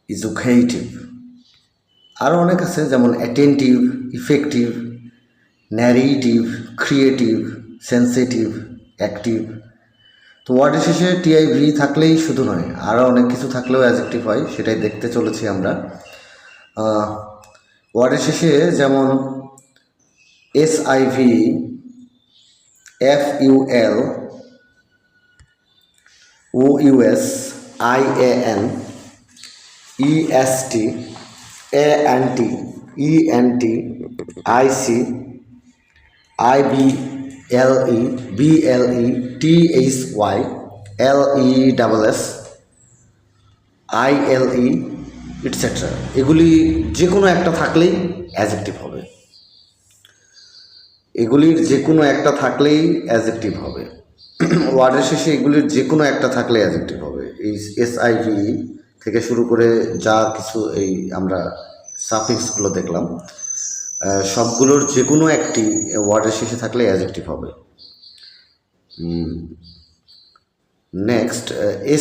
ইজুকেটিভ। আরও অনেক আছে, যেমন attentive, effective, narrative, creative, sensitive, active. তো ওয়ার্ডের শেষে টিআইভি থাকলেই শুধু নয়, আরও অনেক কিছু থাকলেও অ্যাজেক্টিভ হয়, সেটাই দেখতে চলেছি আমরা। ওয়ার্ডের শেষে যেমন SIV, FUL, OUS, IAN, EST, ANT, ENT, IC, IBLE, BLE, THY, LESS, ILE, et cetera. এগুলি যে কোনো একটা থাকলেই অ্যাজেক্টিভ হবে, এগুলির যে কোনো একটা থাকলেই অ্যাজেক্টিভ হবে। ওয়ার্ডের শেষে এগুলির যে কোনো একটা থাকলে অ্যাজেক্টিভ হবে। এই SIV থেকে শুরু করে যা কিছু এই আমরা সাফিক্সগুলো দেখলাম, সবগুলোর যে কোনো একটি ওয়ার্ডের শেষে থাকলে অ্যাজেক্টিভ হবে। নেক্সট,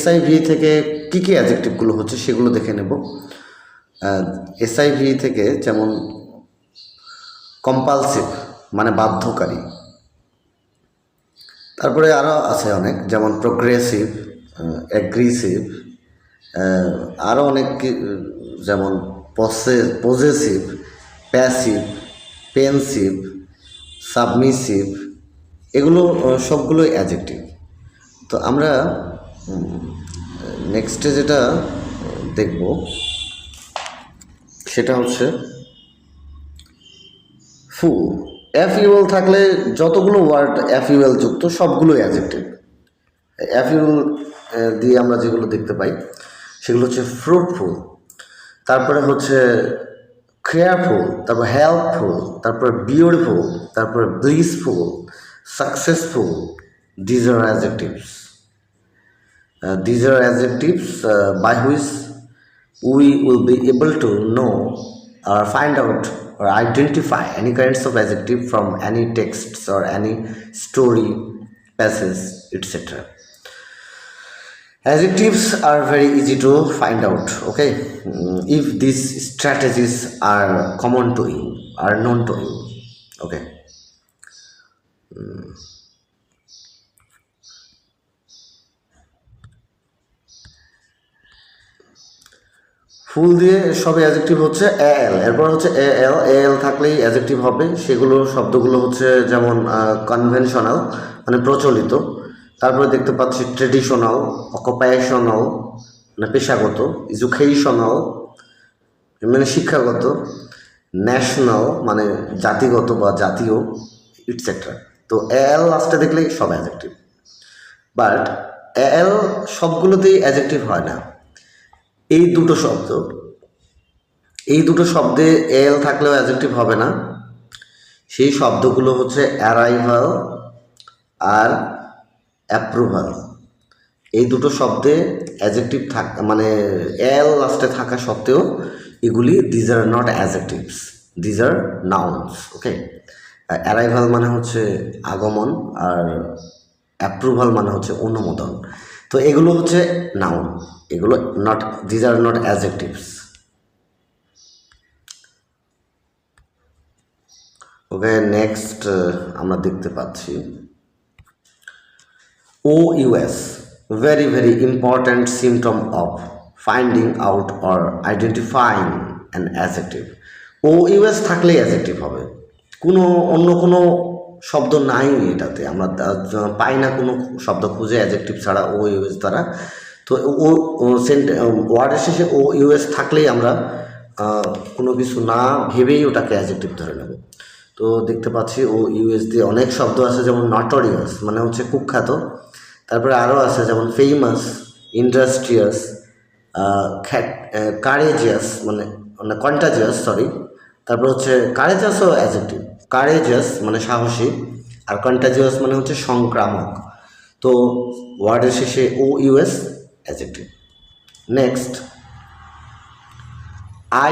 SIV থেকে কী কী অ্যাজেক্টিভগুলো হচ্ছে সেগুলো দেখে নেব। SIV থেকে যেমন কম্পালসিভ মানে বাধ্যকারী, তারপরে আরও আছে অনেক, যেমন প্রোগ্রেসিভ, অ্যাগ্রেসিভ, আরও অনেক, যেমন পজেসিভ, প্যাসিভ, পেন্সিভ, সাবমিসিভ, এগুলো সবগুলোই অ্যাডজেক্টিভ। তো আমরা নেক্সটে যেটা দেখব সেটা হচ্ছে ফুল। FUL থাকলে যতগুলো ওয়ার্ড FUL যুক্ত সবগুলোই অ্যাডজেক্টিভ। FUL দিয়ে আমরা যেগুলো দেখতে পাই সেগুলো হচ্ছে ফ্রুটফুল, তারপরে হচ্ছে কেয়ারফুল, তারপর হেল্পফুল, তারপর বিউটিফুল, তারপর blissful, successful. These are adjectives. These are adjectives by which we will be able to know or find out or identify any kinds of adjective from any texts or any story, passage, etc. Adjectives are very easy to find out, okay, if these strategies are common to you, are known to you, okay. ফুল দিয়ে সব adjective হচ্ছে AL, এরপর হচ্ছে AL থাকলেই adjective হবে। সেগুলো শব্দগুলো হচ্ছে যেমন কনভেনশনাল মানে প্রচলিত, তারপরে দেখতে পাচ্ছি ট্রেডিশনাল, অকুপেশনাল মানে পেশাগত, এডুকেশনাল মানে শিক্ষাগত, ন্যাশনাল মানে জাতিগত বা জাতীয়, ইটসেট্রা। তো AL লাস্টে দেখলেই সব অ্যাডজেক্টিভ, বাট AL সবগুলোতেই অ্যাডজেক্টিভ হয় না। এই দুটো শব্দে AL থাকলেও অ্যাডজেক্টিভ হবে না। সেই শব্দগুলো হচ্ছে অ্যারাইভাল আর অ্যাপ্রুভাল। এই দুটো শব্দে অ্যাডজেক্টিভ মানে AL লাস্টে থাকা সত্ত্বেও এগুলি these are not adjectives, these are nouns, okay. Arrival মানে হচ্ছে আগমন আর অ্যাপ্রুভাল মানে হচ্ছে অনুমোদন। তো এগুলো হচ্ছে নাউন, এগুলো not, these are not adjectives, okay. Next আমরা দেখতে পাচ্ছি OUS, very very important symptom of finding out or identifying an adjective. OUS থাকলেই অ্যাডজেক্টিভ হবে, অন্য কোনো শব্দ নাই এটাতে, আমরা পাই না কোনো শব্দ খুঁজে অ্যাডজেক্টিভ ছাড়া OUS দ্বারা। তো ওয়ার্ডের শেষে OUS থাকলেই আমরা কোনো কিছু না ভেবেই ওটাকে অ্যাডজেক্টিভ ধরে নেব। তো দেখতে পাচ্ছি OUS দিয়ে অনেক শব্দ আছে, যেমন নটোরিয়াস মানে হচ্ছে কুখ্যাত, তারপরে আরও আছে যেমন ফেমাস, ইন্ডাস্ট্রিয়াস, কারেজিয়াস মানে কন্টাজিয়াস, সরি। তারপর হচ্ছে কারেজিয়াসও অ্যাডজেক্টিভ, কারেজিয়াস মানে সাহসী, আর কন্টাজিয়াস মানে হচ্ছে সংক্রামক। তো ওয়ার্ডের শেষে OUS অ্যাডজেক্টিভ। নেক্সট,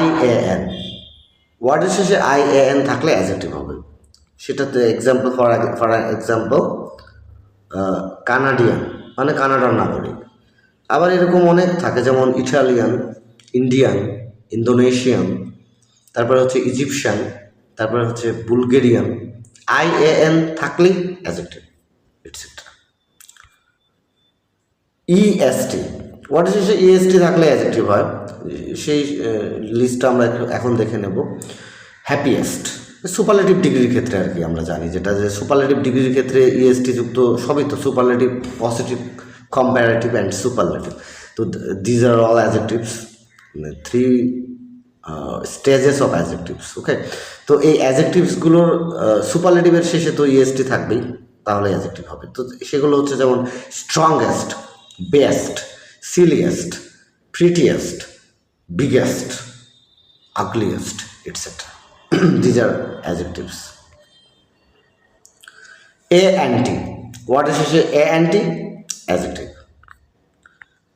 IAN, ওয়ার্ডের শেষে IAN থাকলে অ্যাডজেক্টিভ হবে। সেটাতে এক্সাম্পল, ফর এক্সাম্পল কানাডিয়ান মানে কানাডার নাগরিক। আবার এরকম অনেক থাকে, যেমন ইটালিয়ান, ইন্ডিয়ান, ইন্দোনেশিয়ান, তারপরে হচ্ছে ইজিপশিয়ান, তারপরে হচ্ছে বুলগেরিয়ান, IAN থাকলেই adjective etcetera. EST, what is EST থাকলে অ্যাজেক্টিভ হয়, সেই লিস্টটা আমরা এখন দেখে নেব। হ্যাপিয়েস্ট, সুপারলেটিভ ডিগ্রির ক্ষেত্রে আর কি আমরা জানি, যেটা যে সুপারলেটিভ ডিগ্রির ক্ষেত্রে EST যুক্ত সবই তো superlative, positive, comparative and superlative. তো these are all adjectives, 3 stages of adjectives. Okay, তো এই অ্যাজেক্টিভসগুলোর সুপারলেটিভের শেষে তো EST থাকবেই, তাহলে অ্যাজেক্টিভ হবে। তো সেগুলো হচ্ছে যেমন strongest, best, silliest, prettiest, biggest, ugliest, etc. These are adjectives. A and T, what is A and T? Adjective.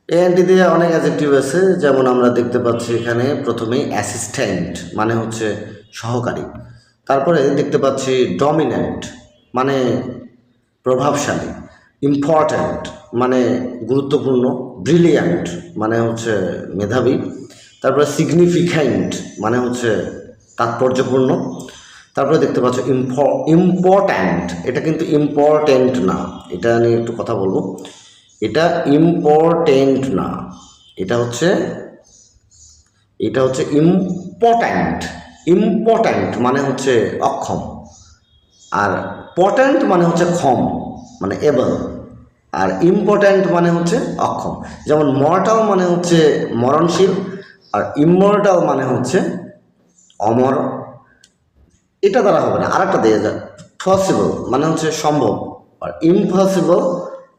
A and T দিয়ে অনেক অ্যাডজেক্টিভ আছে, যেমন আমরা দেখতে পাচ্ছি এখানে প্রথমেই অ্যাসিস্ট্যান্ট মানে হচ্ছে সহকারী, তারপরে দেখতে পাচ্ছি ডমিন্যান্ট মানে প্রভাবশালী, ইম্পর্ট্যান্ট মানে গুরুত্বপূর্ণ, ব্রিলিয়ান্ট মানে হচ্ছে মেধাবী, তারপরে সিগনিফিক্যান্ট মানে হচ্ছে তাৎপর্যপূর্ণ, তারপরে দেখতে পাচ্ছ ইম্পর্ট্যান্ট, এটা কিন্তু ইম্পর্টেন্ট না, এটা নিয়ে একটু কথা বলবো। এটা ইম্পর্টেন্ট না, এটা হচ্ছে ইম্পর্ট্যান্ট। ইম্পর্ট্যান্ট মানে হচ্ছে অক্ষম, আর পটেন্ট মানে হচ্ছে ক্ষম মানে এবল, আর ইম্পর্ট্যান্ট মানে হচ্ছে অক্ষম। যেমন মর্টাল মানে হচ্ছে মরণশীল, আর ইমমর্টাল মানে হচ্ছে অমর। এটা দ্বারা হবে না, আরেকটা দিয়ে যায়, পসিবল মানে হচ্ছে সম্ভব, আর ইম্পসিবল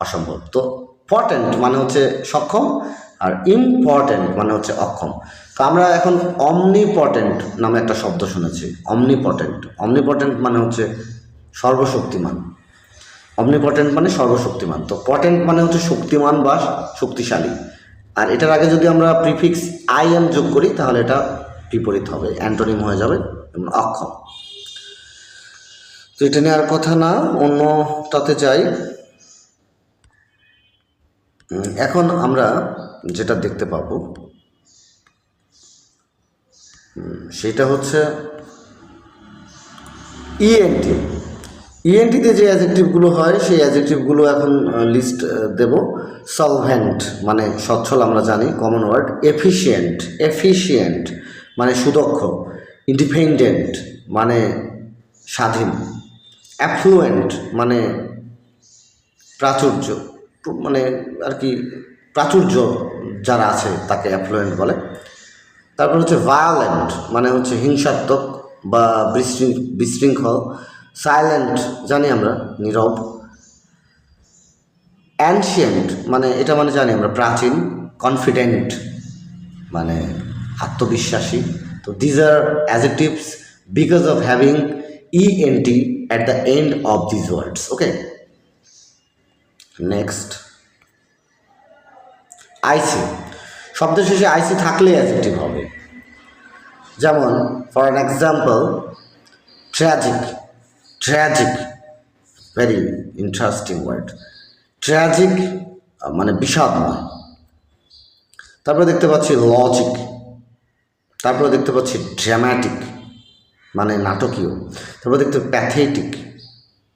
অসম্ভব। তো পটেন্ট মানে হচ্ছে সক্ষম, আর ইম্পর্টেন্ট মানে হচ্ছে অক্ষম। তো আমরা এখন অমনিপটেন্ট নামে একটা শব্দ শুনেছি, অমনিপটেন্ট। অমনিপটেন্ট মানে হচ্ছে সর্বশক্তিমান, অমনিপটেন্ট মানে সর্বশক্তিমান। তো পটেন্ট মানে হচ্ছে শক্তিমান বা শক্তিশালী, আর এটার আগে যদি আমরা প্রিফিক্স IM যোগ করি তাহলে এটা বিপরীত হবে, অ্যান্টোনিম হয়ে যাবে, যেমন অক্ষম। তো এটা নিয়ে আর কথা না, অন্যটাতে যাই। এখন আমরা যেটা দেখতে পাবো সেটা হচ্ছে ENT। ENTতে যে অ্যাডজেক্টিভগুলো হয় সেই অ্যাডজেক্টিভগুলো এখন লিস্ট দেব। সলভেন্ট মানে সচ্ছল, আমরা জানি কমন ওয়ার্ড। এফিশিয়েন্ট মানে সুদক্ষ। ইন্ডিপেন্ডেন্ট মানে স্বাধীন। অ্যাফ্লুয়েন্ট মানে প্রাচুর্য, মানে আর কি প্রাচুর্য যারা আছে তাকে অ্যাফ্লুয়েন্ট বলে। তারপর হচ্ছে ভায়োলেন্ট মানে হচ্ছে হিংসাত্মক বা বিশৃঙ্খল। সাইলেন্ট জানি আমরা নীরব। অ্যানশিয়েন্ট মানে এটা মানে জানি আমরা প্রাচীন। কনফিডেন্ট মানে আত্মবিশ্বাসী। তো these R adjectives because of having ENT at the end of these words. Okay, next, IC, শব্দের শেষে IC থাকলে অ্যাডজেক্টিভ হবে। যেমন for an example, tragic very interesting word. Tragic মানে বিষাদময়। তারপরে দেখতে পাচ্ছি লজিক, তারপরে দেখতে পাচ্ছি ড্রামাটিক মানে নাটকীয়, তারপরে দেখতে প্যাথেটিক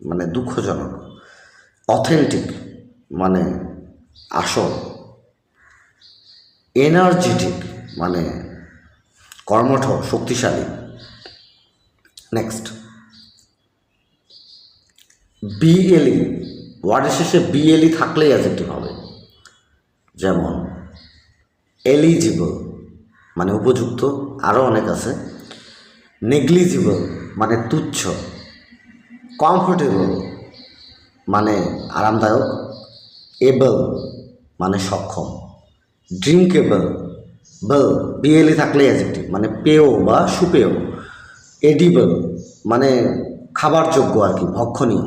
মানে দুঃখজনক, অথেন্টিক মানে আসল, এনার্জেটিক মানে কর্মঠ শক্তিশালী। নেক্সট, BLE, ওয়ার্ডের শেষে BLE থাকলেই অ্যাডজেক্টিভ হবে। যেমন এলিজিবল মানে উপযুক্ত, আরও অনেক আছে। নেগলিজিবল মানে তুচ্ছ। কমফোর্টেবল মানে আরামদায়ক। এবল মানে সক্ষম। ড্রিঙ্কেবল, BLE থাকলেই অ্যাডজেক্টিভ মানে পেয় বা সুপেয়। এডিবল মানে খাবার যোগ্য আর কি, ভক্ষণীয়।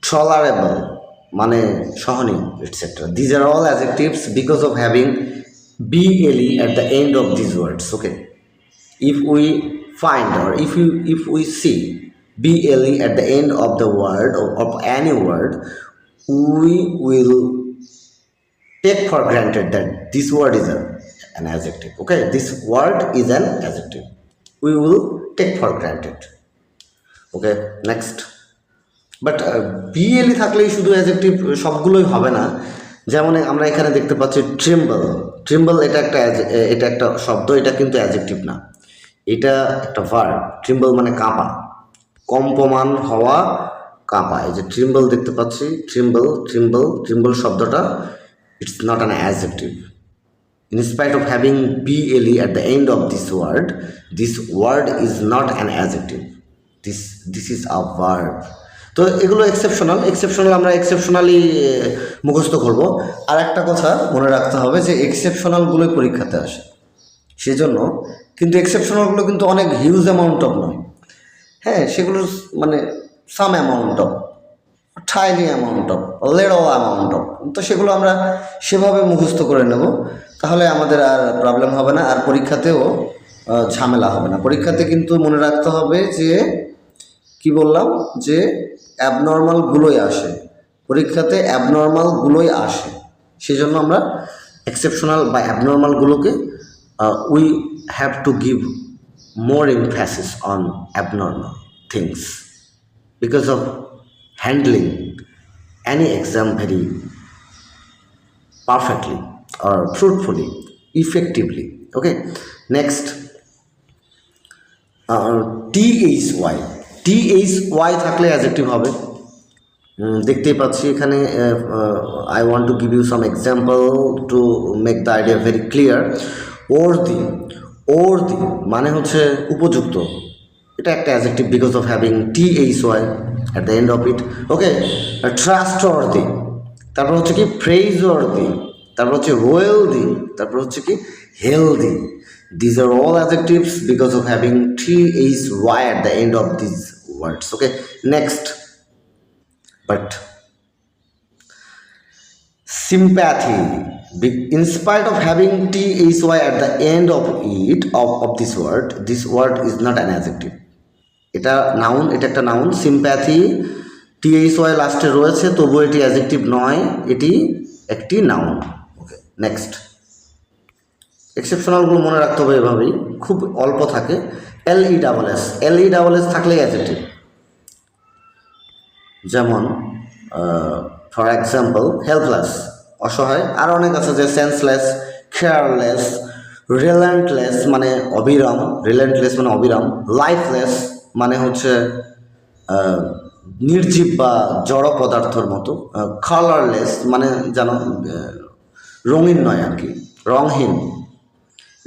টলারেবল মানে সহনীয়, etcetera. These are all adjectives because of having BLE at the end of these words. Okay, if we find or if we see BLE at the end of the word or of any word, we will take for granted that this word is a an adjective. Okay, this word is an adjective. We will take for granted. Okay, next. But BLE থাকলেই শুধু adjective সবগুলোই হবে না। যেমন আমরা এখানে দেখতে পাচ্ছি ট্রিম্বল। ট্রিম্বল এটা একটা শব্দ, এটা কিন্তু অ্যাডজেক্টিভ না, এটা একটা ভার্ব। ট্রিম্বল মানে কাঁপা, কম্পমান হওয়া, কাঁপা। এই যে ট্রিম্বল দেখতে পাচ্ছি, ট্রিম্বল ট্রিম্বল ট্রিম্বল শব্দটা it's not an adjective. In spite of having ble at the end of this word is not an adjective. This is a verb. তো এগুলো এক্সেপশনাল আমরা এক্সেপশনালি মুখস্থ করব। আর একটা কথা মনে রাখতে হবে যে এক্সেপশনালগুলোই পরীক্ষাতে আসে, সেজন্য কিন্তু এক্সেপশনালগুলো কিন্তু অনেক হিউজ অ্যামাউন্ট অফ নয়। হ্যাঁ, সেগুলো মানে some amount of, tiny amount of, little amount of. তো সেগুলো আমরা সেভাবে মুখস্থ করে নেব, তাহলে আমাদের আর প্রবলেম হবে না, আর পরীক্ষাতেও ঝামেলা হবে না। পরীক্ষাতে কিন্তু মনে রাখতে হবে যে কি বললাম, যে অ্যাবনর্মালগুলোই আসে পরীক্ষাতে, অ্যাবনর্মালগুলোই আসে। সেই জন্য আমরা এক্সেপশনাল বা অ্যাবনর্মালগুলোকে we have to give more emphasis on abnormal things because of handling any exam very perfectly or truthfully, effectively. Okay, next, thy থাকলে অ্যাডজেক্টিভ হবে। দেখতেই পাচ্ছি এখানে। I want to give you some example to make the idea very clear. Worthy মানে হচ্ছে উপযুক্ত, এটা একটা adjective because of having thy at the end of it. Okay, trustworthy, তারপর হচ্ছে কি praiseworthy, তারপর হচ্ছে wealthy, তারপর হচ্ছে কি healthy. These are all adjectives because of having thy at the end of these words. Okay, next. But sympathy, in spite of having thy at the end of it of this word is not an adjective. এটা noun, এটা একটা noun. Sympathy thy লাস্টে রয়েছে, তবুও এটি adjective নয়, এটি একটি নাউন। ওকে, নেক্সট। এক্সেপশনালগুলো মনে রাখতে হবে এভাবেই, খুব অল্প থাকে। লেস থাকলেই অ্যাডজেক্টিভ। যেমন ফর এক্সাম্পল হেল্পলেস, অসহায়। আর অনেক আছে, যে সেন্সলেস, কেয়ারলেস, রিলেন্টলেস মানে অবিরাম, লাইফলেস মানে হচ্ছে নির্জীব বা জড় পদার্থর মতো। কালারলেস মানে যেন রঙিন নয় আর কি, রংহীন,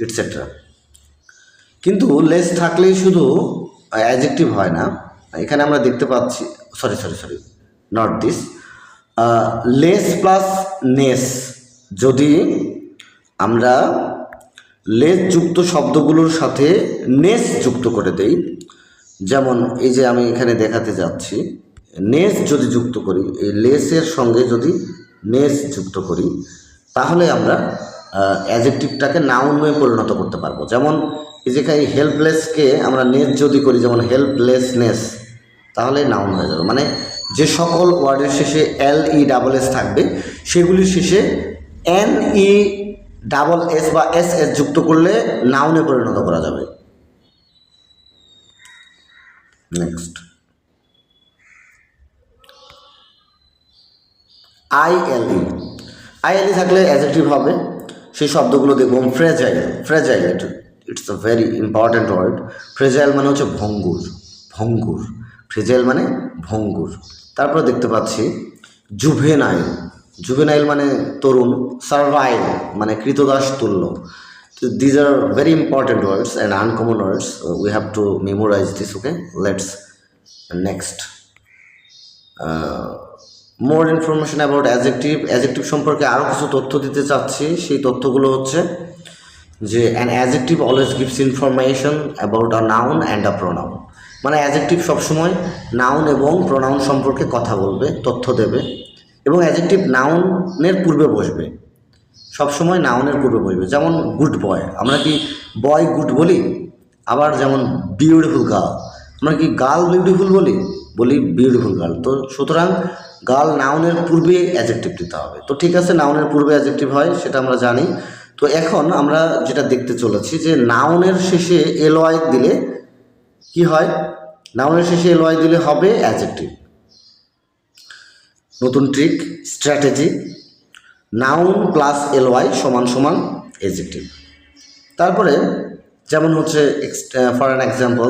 ইটসেট্রা। কিন্তু লেস থাকলেই শুধু অ্যাডজেক্টিভ হয় না। এখানে আমরা দেখতে পাচ্ছি, sorry not this, less plus ness, যদি আমরা লেস যুক্ত শব্দগুলোর সাথে নেস যুক্ত করে দেই, যেমন এই যে আমি এখানে দেখাতে যাচ্ছি, নেস যদি যুক্ত করি, এই লেসের সঙ্গে যদি নেস যুক্ত করি, তাহলে আমরা অ্যাডজেক্টিভটাকে নাউনে পরিণত করতে পারবো। যেমন এই যেখানে হেল্পলেসকে আমরা নেস যদি করি, যেমন হেল্পলেসনেস, তাহলে নাউন হয়ে যাবে। মানে যে সকল ওয়ার্ডের শেষে LESS থাকবে, সেগুলির শেষে NESS বা SS যুক্ত করলে নাউনে পরিণত করা যাবে। নেক্সট, ILE থাকলে অ্যাডজেক্টিভ হবে। সেই শব্দগুলো দেখব। Fragile, it's a very important word. Fragile মানে হচ্ছে ভঙ্গুর, ফ্রেজাইল মানে ভঙ্গুর। তারপরে দেখতে পাচ্ছি জুভেনাইল মানে তরুণ, সার্ভাইল মানে কৃতদাস তুল্য। These are very important words and uncommon words. We have to memorize this. Okay, let's next. More information about adjective সম্পর্কে আরও কিছু তথ্য দিতে চাচ্ছি। সেই তথ্যগুলো হচ্ছে যে an adjective always gives information about a noun and a pronoun. মানে অ্যাডজেক্টিভ সবসময় নাউন এবং প্রোনাউন সম্পর্কে কথা বলবে, তথ্য দেবে, এবং অ্যাডজেক্টিভ নাউনের পূর্বে বসবে, সবসময় নাউনের পূর্বে বসবে। যেমন গুড বয়, আমরা কি বয় গুড বলি? আবার যেমন বিউটিফুল গার্ল, আমরা কি গার্ল বিউটিফুল বলি বিউটিফুল গার্ল। তো সুতরাং গার্ল নাউনের পূর্বে অ্যাডজেক্টিভ দিতে হবে। তো ঠিক আছে, নাউনের পূর্বে অ্যাডজেক্টিভ হয়, সেটা আমরা জানি। তো এখন আমরা যেটা দেখতে চলেছি যে নাউনের শেষে এলওয়াই দিলে কি হয়, নাউনের শেষে এলওয়াই দিলে হবে অ্যাডজেক্টিভ। নতুন trick, strategy, noun plus LY সমান সমান অ্যাডজেক্টিভ। তারপরে যেমন হচ্ছে for an example,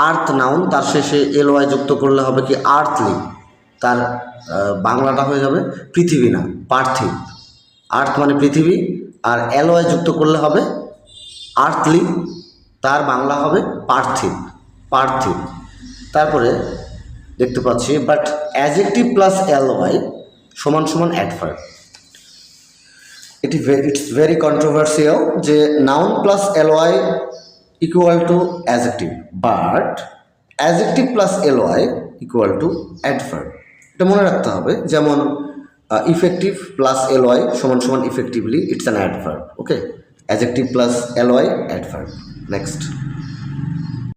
earth noun, তার শেষে এলওয়াই যুক্ত করলে হবে কি আর্থলি, তার বাংলাটা হয়ে যাবে পৃথিবী না, পার্থিব। আর্থ মানে পৃথিবী, আর এলওয়াই যুক্ত করলে হবে আর্থলি, তার বাংলা হবে পার্থিব, পার্থিব। তারপরে দেখতে পাচ্ছি বাট অ্যাডজেক্টিভ প্লাস এলওয়াই সমান সমান অ্যাডভার্ব। ইটস ভেরি কন্ট্রোভার্সিয়াল যে noun plus LY equal to adjective, but adjective plus LY equal to adverb. এটা মনে রাখতে হবে। যেমন ইফেক্টিভ প্লাস এলওয়াই সমান সমান effectively, it's an adverb. Okay, adjective plus LY adverb. Next.